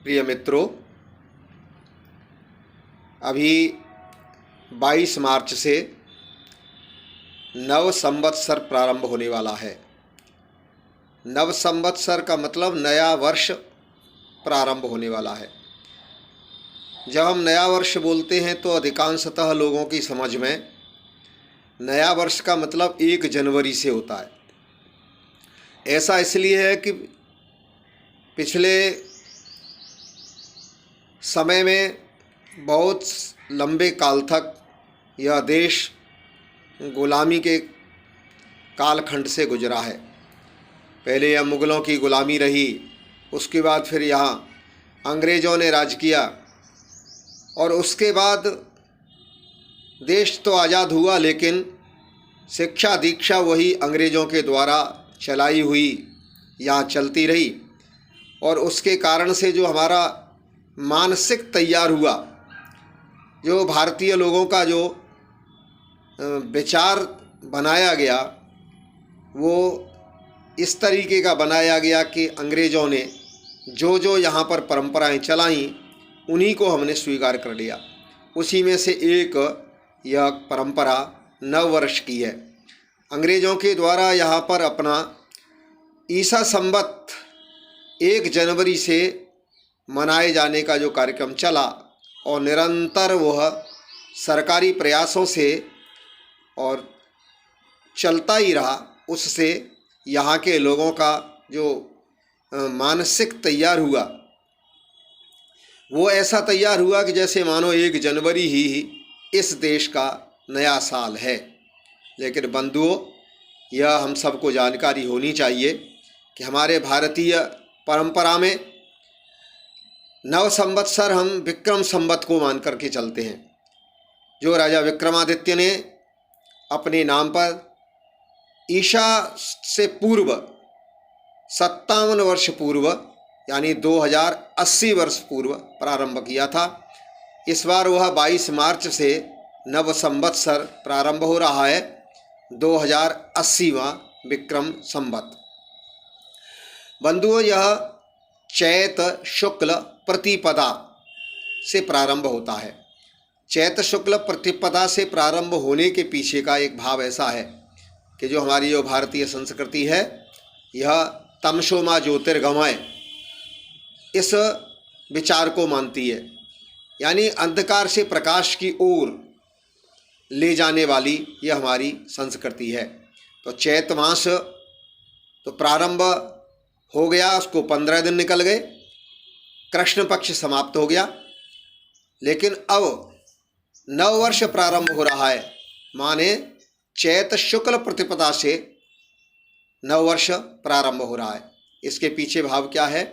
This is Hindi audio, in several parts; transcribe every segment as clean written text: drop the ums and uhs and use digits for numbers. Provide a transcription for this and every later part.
प्रिय मित्रों, अभी 22 मार्च से नव संवत्सर प्रारंभ होने वाला है। नव संवत्सर का मतलब नया वर्ष प्रारंभ होने वाला है। जब हम नया वर्ष बोलते हैं तो अधिकांशतः लोगों की समझ में नया वर्ष का मतलब 1 जनवरी से होता है। ऐसा इसलिए है कि पिछले समय में बहुत लंबे काल तक यह देश गुलामी के कालखंड से गुजरा है। पहले यह मुग़लों की गुलामी रही, उसके बाद फिर यहाँ अंग्रेज़ों ने राज किया और उसके बाद देश तो आज़ाद हुआ, लेकिन शिक्षा दीक्षा वही अंग्रेज़ों के द्वारा चलाई हुई यहाँ चलती रही। और उसके कारण से जो हमारा मानसिक तैयार हुआ, जो भारतीय लोगों का जो विचार बनाया गया, वो इस तरीके का बनाया गया कि अंग्रेज़ों ने जो जो यहाँ पर परंपराएं चलाईं उन्हीं को हमने स्वीकार कर लिया। उसी में से एक यह परंपरा नव वर्ष की है। अंग्रेज़ों के द्वारा यहाँ पर अपना ईसा संवत 1 जनवरी से मनाए जाने का जो कार्यक्रम चला और निरंतर वह सरकारी प्रयासों से और चलता ही रहा, उससे यहाँ के लोगों का जो मानसिक तैयार हुआ वो ऐसा तैयार हुआ कि जैसे मानो 1 जनवरी ही इस देश का नया साल है। लेकिन बंधुओं, यह हम सबको जानकारी होनी चाहिए कि हमारे भारतीय परंपरा में नव संवत्सर हम विक्रम संवत को मान करके चलते हैं। जो राजा विक्रमादित्य ने अपने नाम पर ईसा से पूर्व 57 वर्ष पूर्व यानी 2080 वर्ष पूर्व प्रारंभ किया था। इस बार वह 22 मार्च से नव संवत्सर प्रारंभ हो रहा है, 2080वां विक्रम संवत। बंधुओं, यह चैत शुक्ल प्रतिपदा से प्रारंभ होता है। चैत शुक्ल प्रतिपदा से प्रारंभ होने के पीछे का एक भाव ऐसा है कि जो हमारी जो भारतीय संस्कृति है, यह तमसो मा ज्योतिर्गमय इस विचार को मानती है, यानी अंधकार से प्रकाश की ओर ले जाने वाली यह हमारी संस्कृति है। तो चैत मास तो प्रारंभ हो गया, उसको 15 दिन निकल गए, कृष्ण पक्ष समाप्त हो गया, लेकिन अब नव वर्ष प्रारंभ हो रहा है। माने चैत शुक्ल प्रतिपदा से नव वर्ष प्रारंभ हो रहा है। इसके पीछे भाव क्या है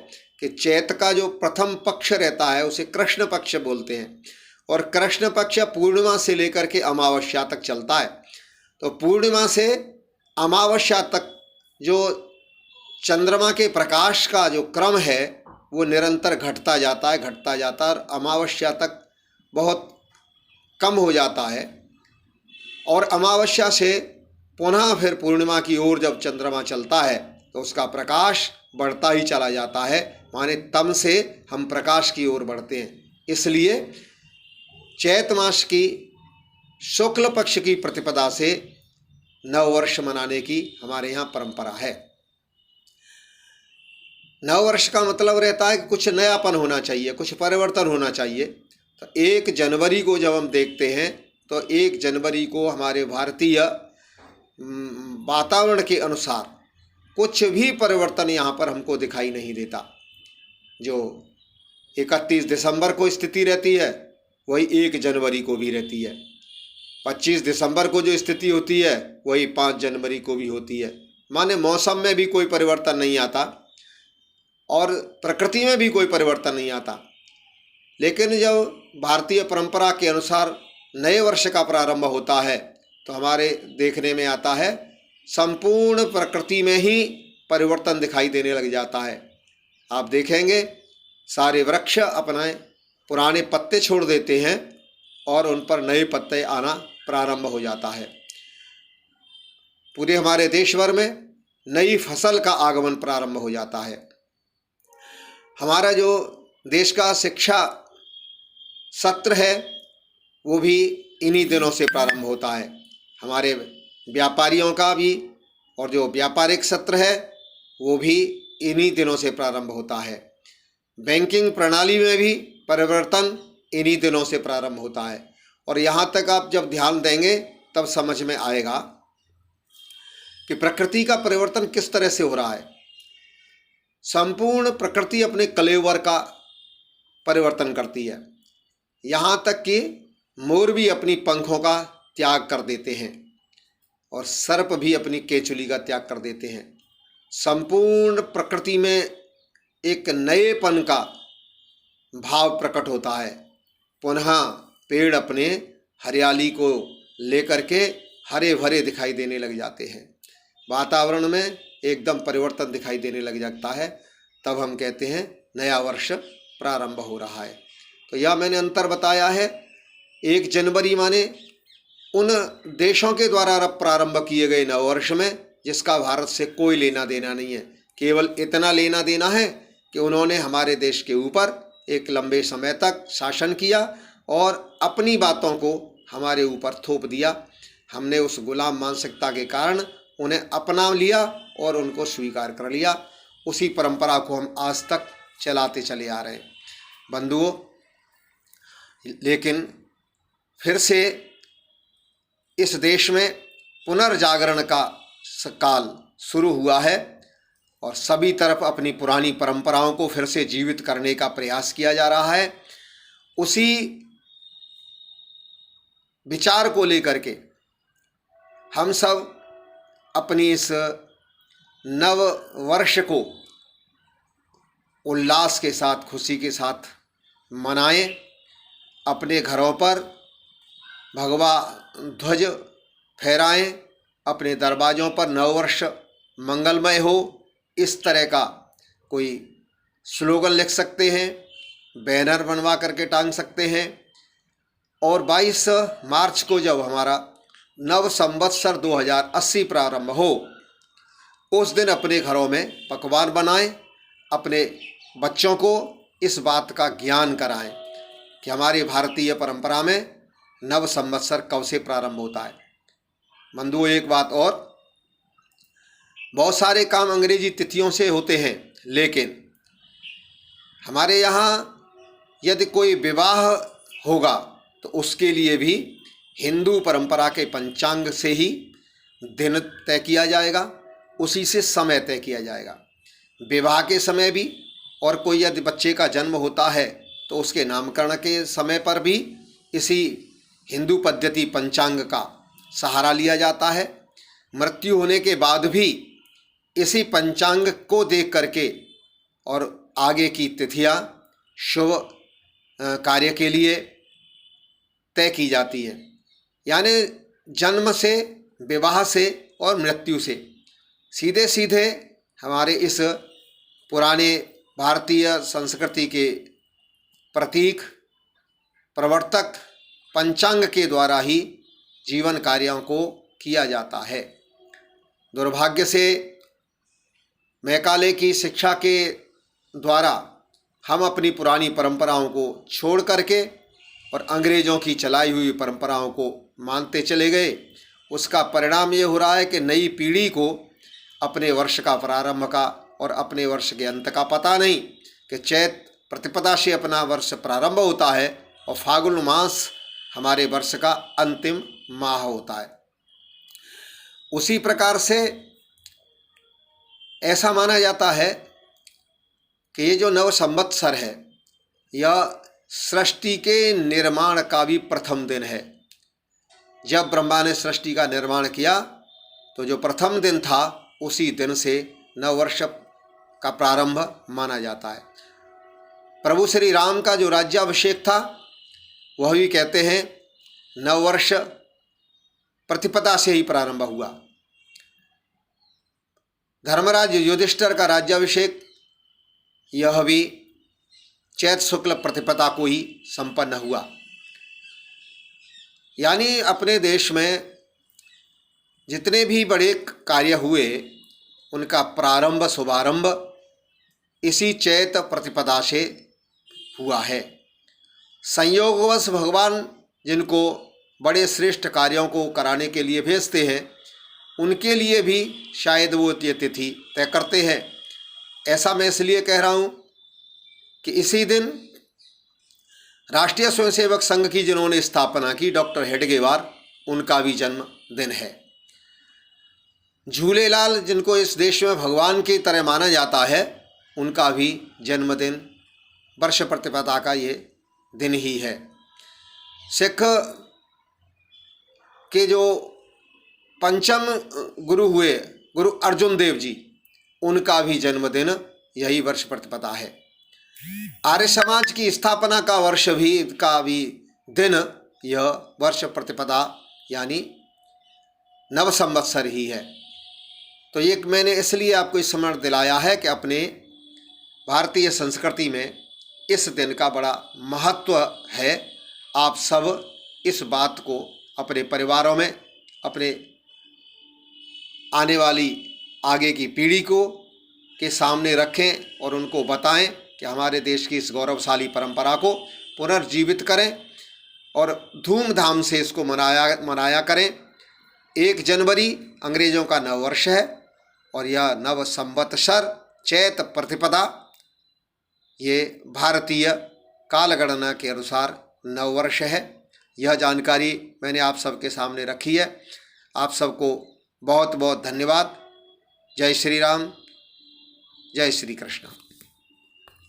कि चैत का जो प्रथम पक्ष रहता है उसे कृष्ण पक्ष बोलते हैं, और कृष्ण पक्ष पूर्णिमा से लेकर के अमावस्या तक चलता है। तो पूर्णिमा से अमावस्या तक जो चंद्रमा के प्रकाश का जो क्रम है वो निरंतर घटता जाता है और अमावस्या तक बहुत कम हो जाता है, और अमावस्या से पुनः फिर पूर्णिमा की ओर जब चंद्रमा चलता है तो उसका प्रकाश बढ़ता ही चला जाता है। माने तम से हम प्रकाश की ओर बढ़ते हैं। इसलिए चैत मास की शुक्ल पक्ष की प्रतिपदा से नव वर्ष मनाने की हमारे यहाँ परंपरा है। नव वर्ष का मतलब रहता है कि कुछ नयापन होना चाहिए, कुछ परिवर्तन होना चाहिए। तो 1 जनवरी को जब हम देखते हैं तो 1 जनवरी को हमारे भारतीय वातावरण के अनुसार कुछ भी परिवर्तन यहाँ पर हमको दिखाई नहीं देता। जो 31 दिसंबर को स्थिति रहती है वही 1 जनवरी को भी रहती है। 25 दिसंबर को जो स्थिति होती है वही 5 जनवरी को भी होती है। माने मौसम में भी कोई परिवर्तन नहीं आता और प्रकृति में भी कोई परिवर्तन नहीं आता। लेकिन जब भारतीय परंपरा के अनुसार नए वर्ष का प्रारंभ होता है तो हमारे देखने में आता है संपूर्ण प्रकृति में ही परिवर्तन दिखाई देने लग जाता है। आप देखेंगे सारे वृक्ष अपने पुराने पत्ते छोड़ देते हैं और उन पर नए पत्ते आना प्रारंभ हो जाता है। पूरे हमारे देश भर में नई फसल का आगमन प्रारंभ हो जाता है। हमारा जो देश का शिक्षा सत्र है वो भी इन्हीं दिनों से प्रारंभ होता है। हमारे व्यापारियों का भी और जो व्यापारिक सत्र है वो भी इन्हीं दिनों से प्रारंभ होता है। बैंकिंग प्रणाली में भी परिवर्तन इन्हीं दिनों से प्रारंभ होता है। और यहाँ तक आप जब ध्यान देंगे तब समझ में आएगा कि प्रकृति का परिवर्तन किस तरह से हो रहा है। संपूर्ण प्रकृति अपने कलेवर का परिवर्तन करती है। यहाँ तक कि मोर भी अपनी पंखों का त्याग कर देते हैं और सर्प भी अपनी केचुली का त्याग कर देते हैं। संपूर्ण प्रकृति में एक नएपन का भाव प्रकट होता है। पुनः पेड़ अपने हरियाली को लेकर के हरे भरे दिखाई देने लग जाते हैं। वातावरण में एकदम परिवर्तन दिखाई देने लग जाता है। तब हम कहते हैं नया वर्ष प्रारंभ हो रहा है। तो यह मैंने अंतर बताया है। 1 जनवरी माने उन देशों के द्वारा प्रारंभ किए गए नव वर्ष में जिसका भारत से कोई लेना देना नहीं है। केवल इतना लेना देना है कि उन्होंने हमारे देश के ऊपर एक लंबे समय तक शासन किया और अपनी बातों को हमारे ऊपर थोप दिया। हमने उस गुलाम मानसिकता के कारण उन्हें अपना लिया और उनको स्वीकार कर लिया। उसी परंपरा को हम आज तक चलाते चले आ रहे हैं बंधुओं। लेकिन फिर से इस देश में पुनर्जागरण का काल शुरू हुआ है और सभी तरफ अपनी पुरानी परंपराओं को फिर से जीवित करने का प्रयास किया जा रहा है। उसी विचार को लेकर के हम सब अपनी इस नव वर्ष को उल्लास के साथ, खुशी के साथ मनाएं। अपने घरों पर भगवा ध्वज फहराएं। अपने दरवाज़ों पर नववर्ष मंगलमय हो इस तरह का कोई स्लोगन लिख सकते हैं, बैनर बनवा करके टांग सकते हैं। और 22 मार्च को जब हमारा नव संवत्सर 2080 प्रारंभ हो उस दिन अपने घरों में पकवान बनाएं। अपने बच्चों को इस बात का ज्ञान कराएं कि हमारी भारतीय परंपरा में नव संवत्सर कब से प्रारंभ होता है। बंधुओं, एक बात और, बहुत सारे काम अंग्रेजी तिथियों से होते हैं, लेकिन हमारे यहाँ यदि कोई विवाह होगा तो उसके लिए भी हिंदू परंपरा के पंचांग से ही दिन तय किया जाएगा, उसी से समय तय किया जाएगा। विवाह के समय भी, और कोई यदि बच्चे का जन्म होता है तो उसके नामकरण के समय पर भी इसी हिंदू पद्धति पंचांग का सहारा लिया जाता है। मृत्यु होने के बाद भी इसी पंचांग को देख करके और आगे की तिथियां शुभ कार्य के लिए तय की जाती है। यानी जन्म से, विवाह से और मृत्यु से सीधे सीधे हमारे इस पुराने भारतीय संस्कृति के प्रतीक, प्रवर्तक पंचांग के द्वारा ही जीवन कार्यों को किया जाता है। दुर्भाग्य से मैकाले की शिक्षा के द्वारा हम अपनी पुरानी परंपराओं को छोड़ करके और अंग्रेज़ों की चलाई हुई परंपराओं को मानते चले गए। उसका परिणाम ये हो रहा है कि नई पीढ़ी को अपने वर्ष का प्रारंभ का और अपने वर्ष के अंत का पता नहीं, कि चैत प्रतिपदा से अपना वर्ष प्रारंभ होता है और फाल्गुन मास हमारे वर्ष का अंतिम माह होता है। उसी प्रकार से ऐसा माना जाता है कि ये जो नव संवत्सर है यह सृष्टि के निर्माण का भी प्रथम दिन है। जब ब्रह्मा ने सृष्टि का निर्माण किया तो जो प्रथम दिन था उसी दिन से नववर्ष का प्रारंभ माना जाता है। प्रभु श्री राम का जो राज्याभिषेक था वह भी कहते हैं नववर्ष प्रतिपदा से ही प्रारंभ हुआ। धर्मराज युधिष्ठिर का राज्याभिषेक यह भी चैत शुक्ल प्रतिपदा को ही संपन्न हुआ। यानी अपने देश में जितने भी बड़े कार्य हुए उनका प्रारंभ, शुभारंभ इसी चैत प्रतिपदा से हुआ है। संयोगवश भगवान जिनको बड़े श्रेष्ठ कार्यों को कराने के लिए भेजते हैं, उनके लिए भी शायद वो ये तिथि तय करते हैं। ऐसा मैं इसलिए कह रहा हूँ कि इसी दिन राष्ट्रीय स्वयंसेवक संघ की जिन्होंने स्थापना की, डॉक्टर हेडगेवार, उनका भी जन्मदिन है। झूलेलाल, जिनको इस देश में भगवान की तरह माना जाता है, उनका भी जन्मदिन वर्ष प्रतिपदा का ये दिन ही है। सिख के जो पंचम गुरु हुए, गुरु अर्जुन देव जी, उनका भी जन्मदिन यही वर्ष प्रतिपदा है। आर्य समाज की स्थापना का वर्ष का भी दिन यह वर्ष प्रतिपदा यानी नव संवत्सर ही है। तो ये मैंने इसलिए आपको स्मरण दिलाया है कि अपने भारतीय संस्कृति में इस दिन का बड़ा महत्व है। आप सब इस बात को अपने परिवारों में, अपने आने वाली आगे की पीढ़ी को के सामने रखें और उनको बताएं कि हमारे देश की इस गौरवशाली परंपरा को पुनर्जीवित करें और धूमधाम से इसको मनाया करें। 1 जनवरी अंग्रेज़ों का नव वर्ष है और यह नव संवत्सर चैत प्रतिपदा ये भारतीय कालगणना के अनुसार नव वर्ष है। यह जानकारी मैंने आप सबके सामने रखी है। आप सबको बहुत बहुत धन्यवाद। जय श्री राम, जय श्री कृष्ण।